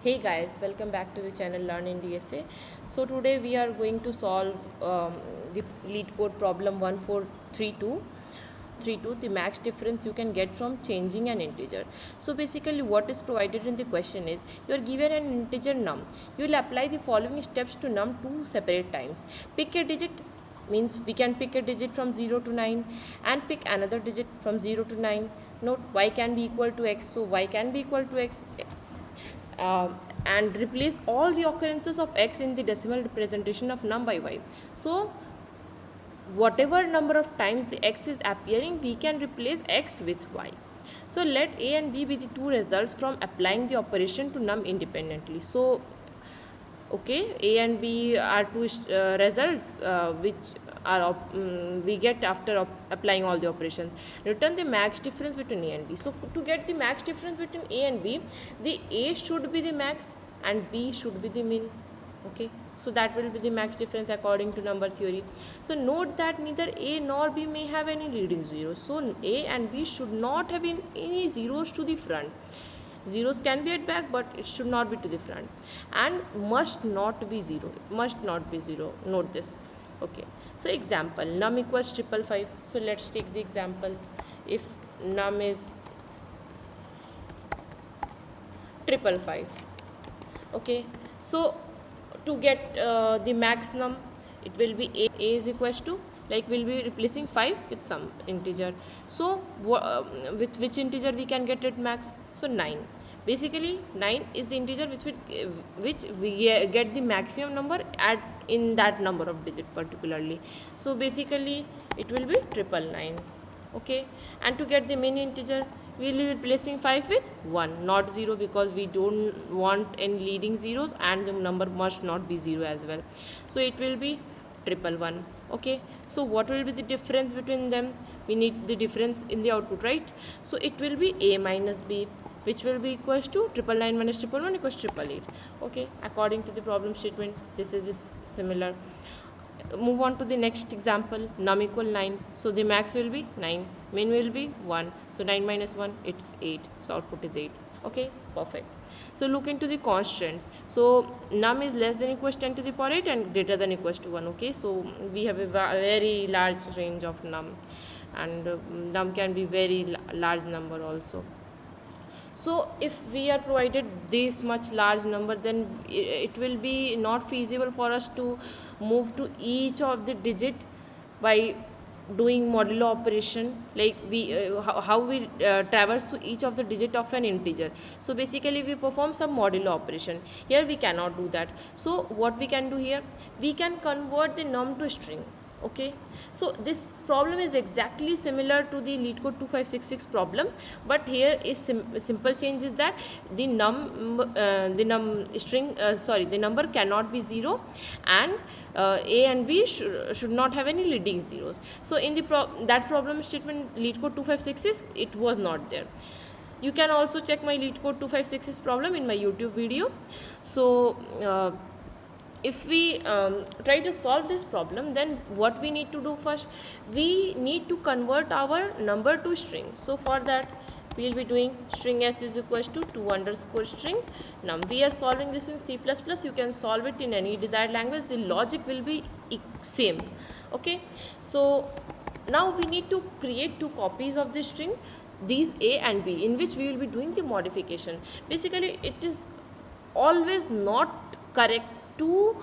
Hey guys, welcome back to the channel Learn in DSA. So today we are going to solve the LeetCode problem 1432, the max difference you can get from changing an integer. So basically what is provided in the question is you are given an integer num. You will apply the following steps to num two separate times. Pick a digit, means we can pick a digit from 0 to 9 and pick another digit from 0 to 9. Note y can be equal to x, so y can be equal to x. And replace all the occurrences of x in the decimal representation of num by y. So whatever number of times the x is appearing, we can replace x with y. So let a and b be the two results from applying the operation to num independently. So okay, a and b are two results which are we get after applying all the operations. Return the max difference between a and b. So to get the max difference between a and b, the a should be the max and b should be the min. Okay, so that will be the max difference according to number theory. So note that neither a nor b may have any leading zeros, so a and b should not have any zeros to the front. Zeros can be at back, but it should not be to the front, and must not be 0. Note this. Okay, so example, num equals 555. So let's take the example. If num is 555, okay, so to get the max num, it will be a is equals to, like we'll be replacing 5 with some integer. So with which integer we can get it max? So 9. Basically 9 is the integer which we get the maximum number at in that number of digit particularly. So basically it will be 999. Okay, and to get the min integer, we will be replacing 5 with 1, not 0, because we don't want any leading zeros and the number must not be 0 as well. So it will be 111. Okay, so what will be the difference between them? We need the difference in the output, right? So it will be a minus b, which will be equals to 999 minus 111 equals 888. Okay, according to the problem statement, this is similar. Move on to the next example, num equal 9. So the max will be 9, min will be 1. So 9 minus 1, it's 8. So output is 8. Okay, perfect. So look into the constants. So num is less than equals 10 to the power 8 and greater than equals to 1. Okay, so we have a very large range of num, and num can be very large number also. So if we are provided this much large number, then it will be not feasible for us to move to each of the digit by doing modulo operation, like we how we traverse to each of the digit of an integer. So basically we perform some modulo operation. Here we cannot do that. So what we can do here, we can convert the num to string. Okay, so this problem is exactly similar to the LeetCode 2566 problem, but here is simple change is that the the number cannot be 0, and a and b should not have any leading zeros. So in the that problem statement LeetCode 2566, it was not there. You can also check my LeetCode 2566 problem in my YouTube video. So if we try to solve this problem, then what we need to do first, we need to convert our number to string. So for that we will be doing string s is equals to 2 underscore string num. We are solving this in C++. You can solve it in any desired language. The logic will be same. Okay, so now we need to create two copies of this string, these a and b, in which we will be doing the modification. Basically it is always not correct to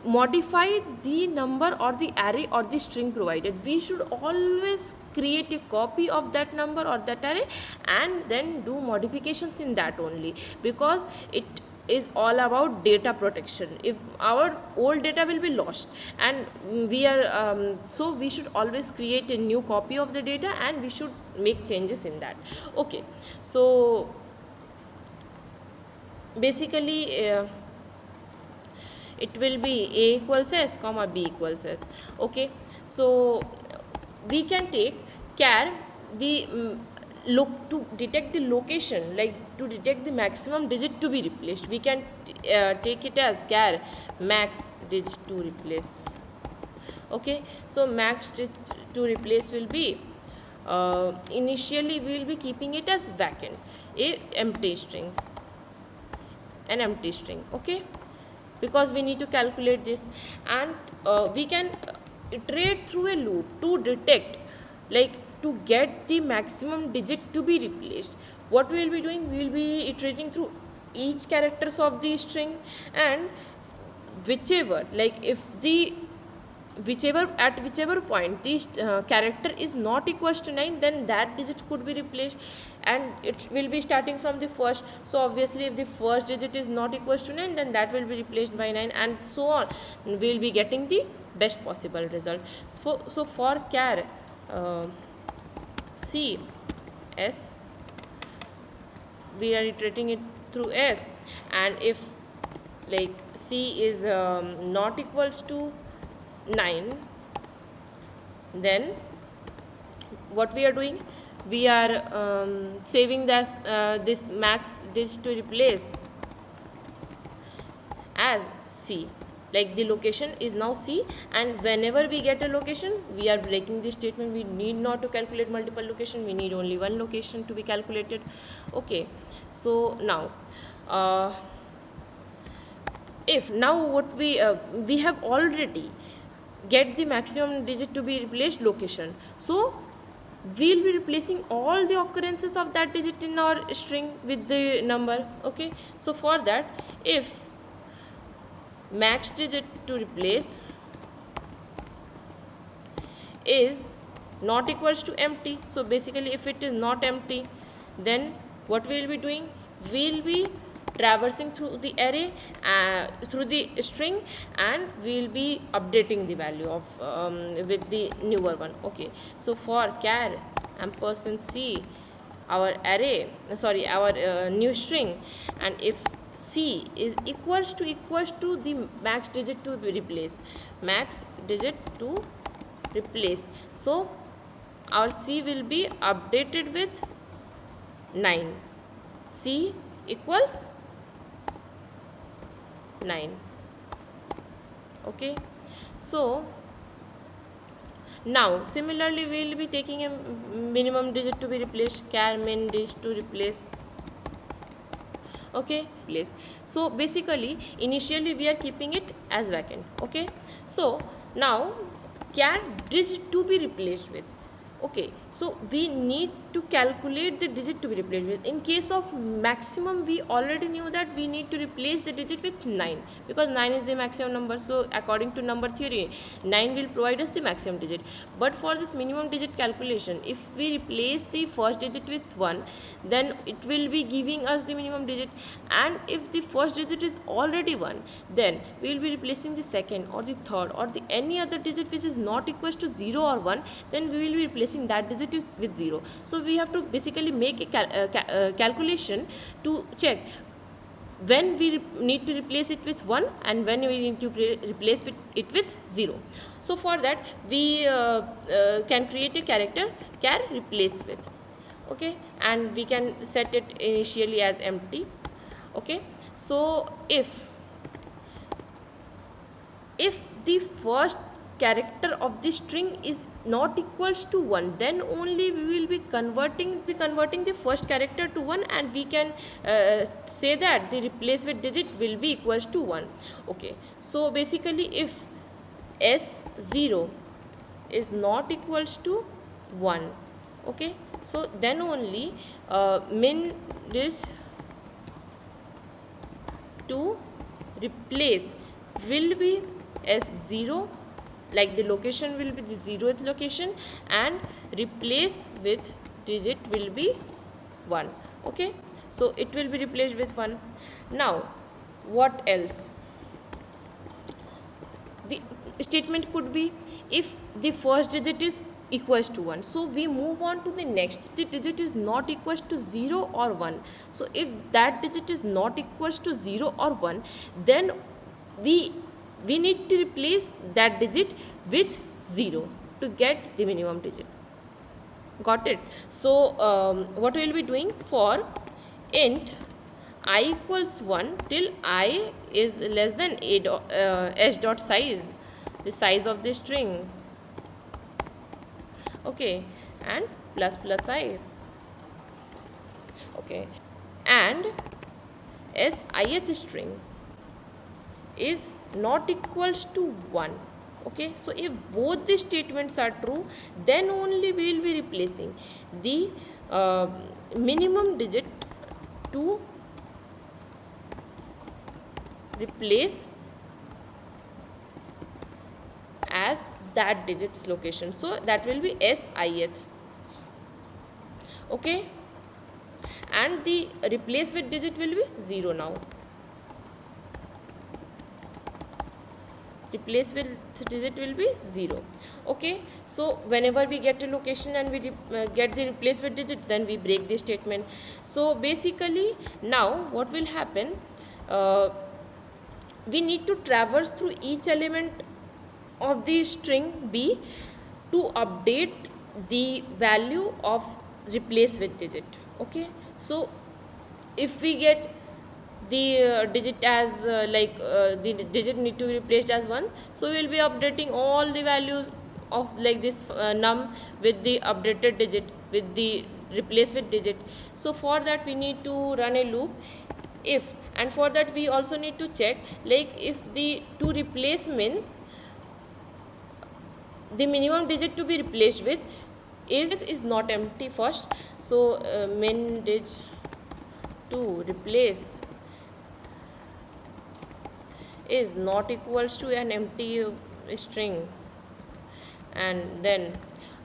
modify the number or the array or the string provided. We should always create a copy of that number or that array and then do modifications in that only, because it is all about data protection. If our old data will be lost, and we are so we should always create a new copy of the data and we should make changes in that. Okay, so basically it will be a equals s comma b equals s. Okay, so we can take char the look to detect the location, like to detect the maximum digit to be replaced. We can take it as char max digit to replace. Okay, so max digit to replace will be initially we will be keeping it as vacant, a empty string. an empty string. Okay, because we need to calculate this, and we can iterate through a loop to detect, like to get the maximum digit to be replaced. What we will be doing, we will be iterating through each characters of the string, and whichever, like if the whichever point this character is not equals to 9, then that digit could be replaced, and it will be starting from the first. So obviously if the first digit is not equals to 9, then that will be replaced by 9, and so on. We will be getting the best possible result. So for char c s, we are iterating it through s, and if like c is not equals to 9, then what we are doing, we are saving this max digit to replace as c, like the location is now c, and whenever we get a location, we are breaking this statement. We need not to calculate multiple location, we need only one location to be calculated. Okay, so now if now what we have already get the maximum digit to be replaced location, so we will be replacing all the occurrences of that digit in our string with the number. Okay, so for that, if max digit to replace is not equals to empty, so basically if it is not empty, then what we will be doing, we will be traversing through the array, through the string, and we will be updating the value of with the newer one. Okay, so for char ampersand c, our array, our new string, and if c is equals to the max digit to be replaced, max digit to replace, so our c will be updated with 9, c equals 9. Okay, so now similarly we will be taking a minimum digit to be replaced, char min digit to replace. Okay, place. So basically initially we are keeping it as vacant. Okay, so now char digit to be replaced with. Okay, so we need to calculate the digit to be replaced with. In case of maximum, we already knew that we need to replace the digit with 9, because 9 is the maximum number. So according to number theory, 9 will provide us the maximum digit. But for this minimum digit calculation, if we replace the first digit with 1, then it will be giving us the minimum digit. And if the first digit is already 1, then we will be replacing the second or the third or the any other digit which is not equal to 0 or 1, then we will be replacing that digit is with 0. So we have to basically make a calculation to check when we need to replace it with 1 and when we need to replace it with 0. So for that we can create a character char replace with. Okay, and we can set it initially as empty. Okay, so if the first character of the string is not equals to 1, then only we will be converting the first character to 1, and we can say that the replace with digit will be equals to 1. Okay, so basically if s0 is not equals to 1, okay, so then only min is to replace will be s0, like the location will be the 0th location, and replace with digit will be 1. Okay, so it will be replaced with 1. Now what else? The statement could be if the first digit is equals to 1, so we move on to the next. The digit is not equals to 0 or 1, so if that digit is not equals to 0 or 1, then we need to replace that digit with 0 to get the minimum digit. Got it? So what we will be doing for int I equals 1 till I is less than s dot size, the size of the string. Okay, and plus plus I. Okay, and s ith string is not equals to 1. Okay, so if both the statements are true, then only we will be replacing the minimum digit to replace as that digit's location. So that will be s ith. Okay, and the replace with digit will be 0 now. Replace with digit will be 0. Okay, so whenever we get a location and we get the replace with digit, then we break the statement. So basically now what will happen, we need to traverse through each element of the string b to update the value of replace with digit. Okay, so if we get the digit as the digit need to be replaced as 1, so we will be updating all the values of like this num with the updated digit with the replace with digit. So for that we need to run a loop if, and for that we also need to check like if the to replace min, the minimum digit to be replaced with is not empty first. So min dig to replace is not equals to an empty string, and then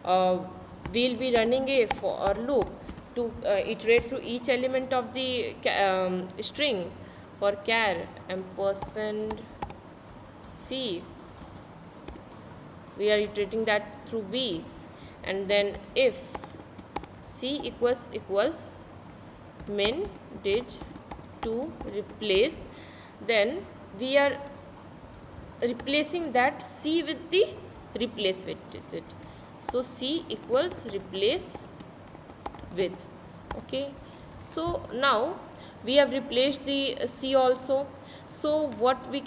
we'll be running a for loop to iterate through each element of the string for char ampersand c. We are iterating that through b, and then if c equals min dig to replace, then we are replacing that c with the replace with digit. So c equals replace with. Okay, so now we have replaced the c also. So what we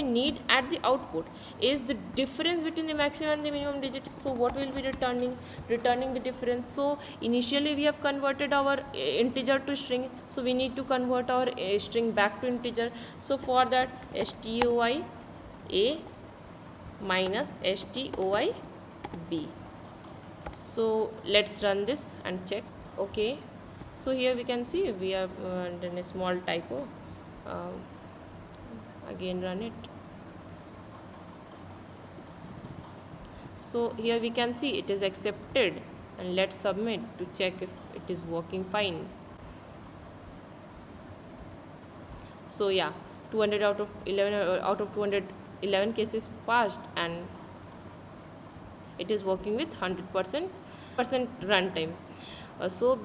need at the output is the difference between the maximum and the minimum digit. So what will be returning the difference. So initially we have converted our integer to string, so we need to convert our string back to integer. So for that stoi a minus stoi b. So let's run this and check. Okay, so here we can see we have done a small typo. Again run it. So here we can see it is accepted, and let's submit to check if it is working fine. So yeah, 200 out of 211 cases passed, and it is working with 100% runtime. So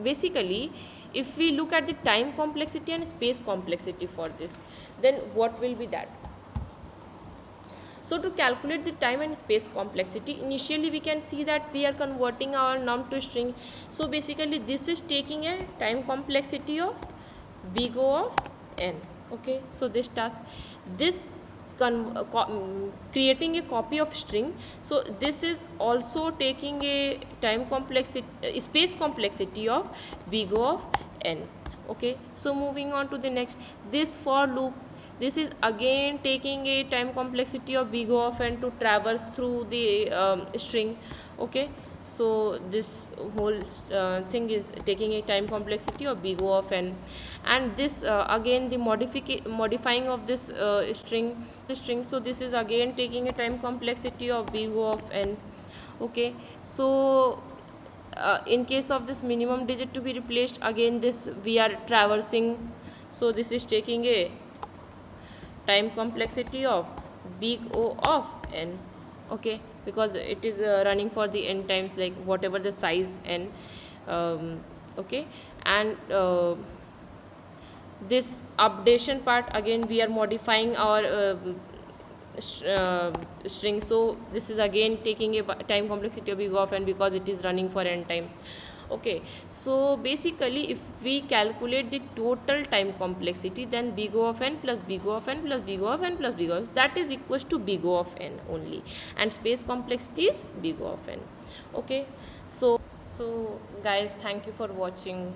basically if we look at the time complexity and space complexity for this, then what will be that? So to calculate the time and space complexity, initially we can see that we are converting our num to string. So basically this is taking a time complexity of big O of n. Okay, so this task, this creating a copy of string, so this is also taking a time complexity, space complexity of big O of n. Okay, so moving on to the next, this for loop, this is again taking a time complexity of big O of n to traverse through the string. Okay, so this whole thing is taking a time complexity of big O of n, and this again the modifying of this string, so this is again taking a time complexity of big O of n. Okay, so in case of this minimum digit to be replaced, again this we are traversing, so this is taking a time complexity of big O of n. Okay, because it is running for the n times, like whatever the size n. Okay, and this updation part, again we are modifying our string, so this is again taking a time complexity of big O of n because it is running for n time. Okay, so basically if we calculate the total time complexity, then big O of n plus big O of n plus big O of n plus big O of n, that is equals to big O of n only, and space complexity is big O of n. Okay, so guys, thank you for watching.